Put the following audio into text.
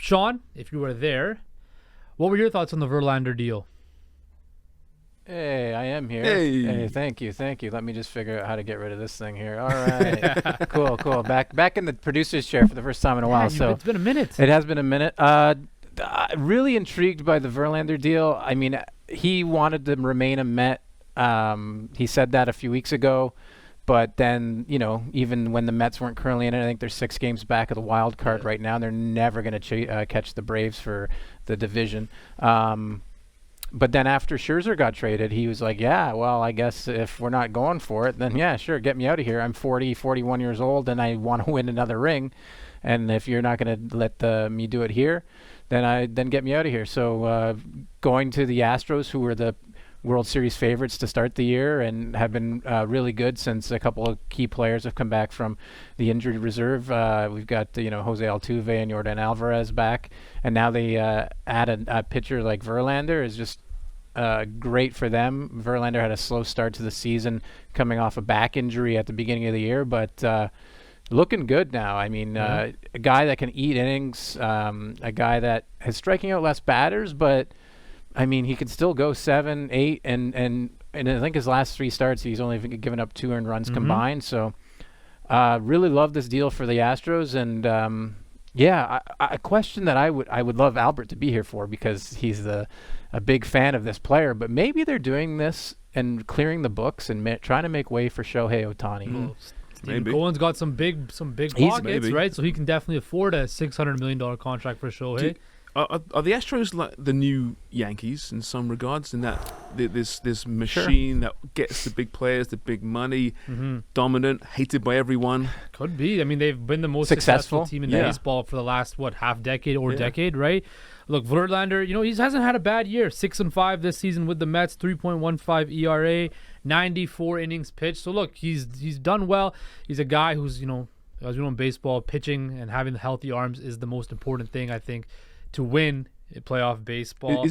Shawn, if you were there, what were your thoughts on the Verlander deal? Hey, I am here. Hey, thank you. Let me just figure out how to get rid of this thing here. All right. Cool. Back in the producer's chair for the first time in a while. So it's been a minute. It has been a minute. Really intrigued by the Verlander deal. I mean, he wanted to remain a Met. He said that a few weeks ago. But then, even when the Mets weren't currently in it, I think they're 6 games back of the wild card right now. And they're never going to catch the Braves for the division. But then after Scherzer got traded, he was like, yeah, well, I guess if we're not going for it, then yeah, sure, get me out of here. I'm 41 years old, and I want to win another ring. And if you're not going to let me do it here, then get me out of here. So going to the Astros, who were the World Series favorites to start the year and have been really good since a couple of key players have come back from the injured reserve. We've got Jose Altuve and Yordan Alvarez back, and now they add a pitcher like Verlander is just great for them. Verlander had a slow start to the season, coming off a back injury at the beginning of the year, but looking good now. I mean, a guy that can eat innings, a guy that is striking out less batters, but I mean, he could still go 7, 8, and I think his last 3 starts, he's only given up 2 earned runs combined. So, really love this deal for the Astros, and a question that I would love Albert to be here for, because he's a big fan of this player. But maybe they're doing this and clearing the books and trying to make way for Shohei Ohtani. Well, Steve Cohen's got some big pockets, right? So he can definitely afford a $600 million contract for Shohei. Are the Astros like the new Yankees in some regards, in that this machine that gets the big players, the big money, dominant, hated by everyone? Could be. I mean, they've been the most successful team in baseball for the last half decade or decade, right? Look, Verlander, he hasn't had a bad year. 6-5 this season with the Mets, 3.15 ERA, 94 innings pitched. So look, he's done well. He's a guy who's as we know in baseball, pitching and having healthy arms is the most important thing, I think, to win playoff baseball.